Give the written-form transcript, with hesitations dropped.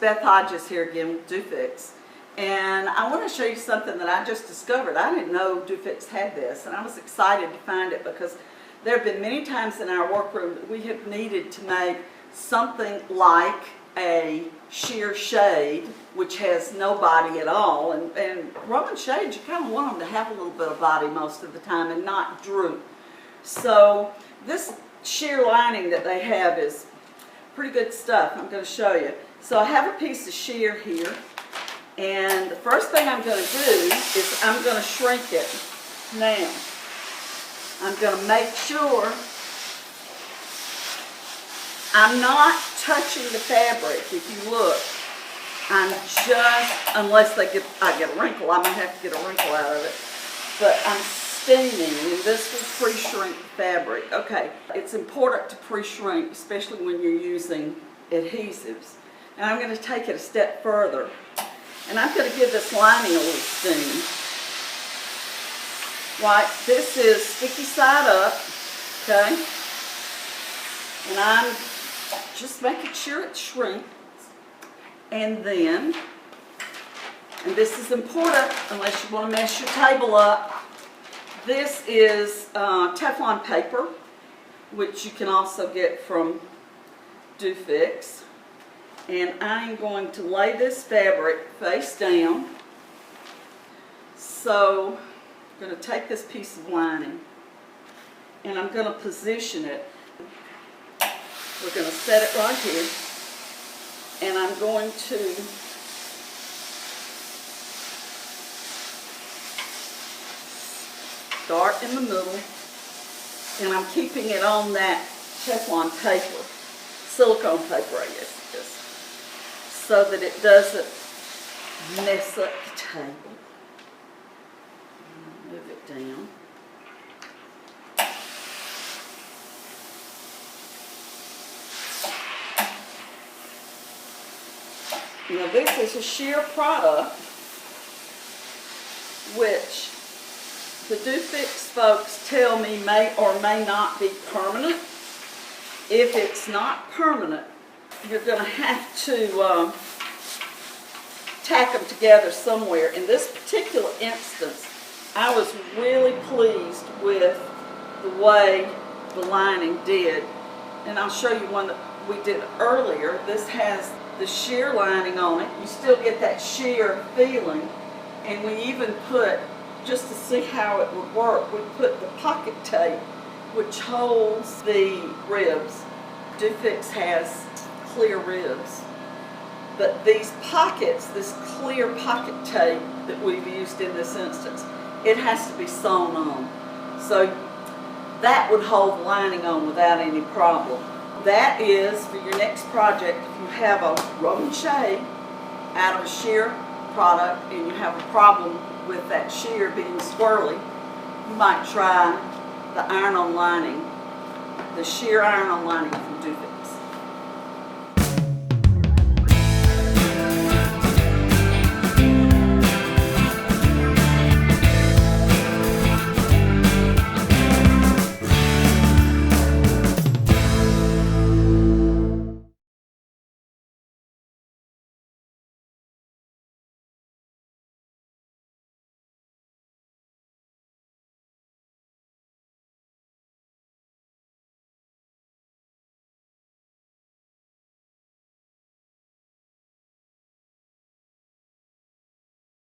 Beth Hodges here again with döfix, and I want to show you something that I just discovered. I didn't know döfix had this, and I was excited to find it because there have been many times in our workroom that we have needed to make something like a sheer shade which has no body at all, and Roman shades, you kind of want them to have a little bit of body most of the time and not droop. So this sheer lining that they have is pretty good stuff. I'm going to show you. So I have a piece of sheer here, and the first thing I'm going to do is I'm going to shrink it. Now I'm going to make sure I'm not touching the fabric. If you look, I'm just, unless I get a wrinkle, I might have to get a wrinkle out of it, but I'm steaming, and this will pre-shrink the fabric. Okay, it's important to pre-shrink, especially when you're using adhesives. And I'm going to take it a step further, and I'm going to give this lining a little steam. Right, this is sticky side up, okay, and I'm just making sure it shrinks. And then, and this is important unless you want to mess your table up, this is Teflon paper, which you can also get from döfix. And I'm going to lay this fabric face down. So I'm going to take this piece of lining and I'm going to position it. We're going to set it right here, and I'm going to start in the middle, and I'm keeping it on that Teflon paper, silicone paper I guess it is, so that it doesn't mess up the table. Move it down. Now this is a sheer product, which the döfix folks tell me may or may not be permanent. If it's not permanent, you're going to have to tack them together somewhere. In this particular instance, I was really pleased with the way the lining did. And I'll show you one that we did earlier. This has the sheer lining on it. You still get that sheer feeling, and we even put, just to see how it would work, we put the pocket tape which holds the ribs. döfix has clear ribs, but these pockets, this clear pocket tape that we've used in this instance, it has to be sewn on. So that would hold the lining on without any problem. That is for your next project. If you have a Roman shade out of a sheer product and you have a problem with that sheer being swirly, you might try the iron-on lining, the sheer iron-on lining from döfix.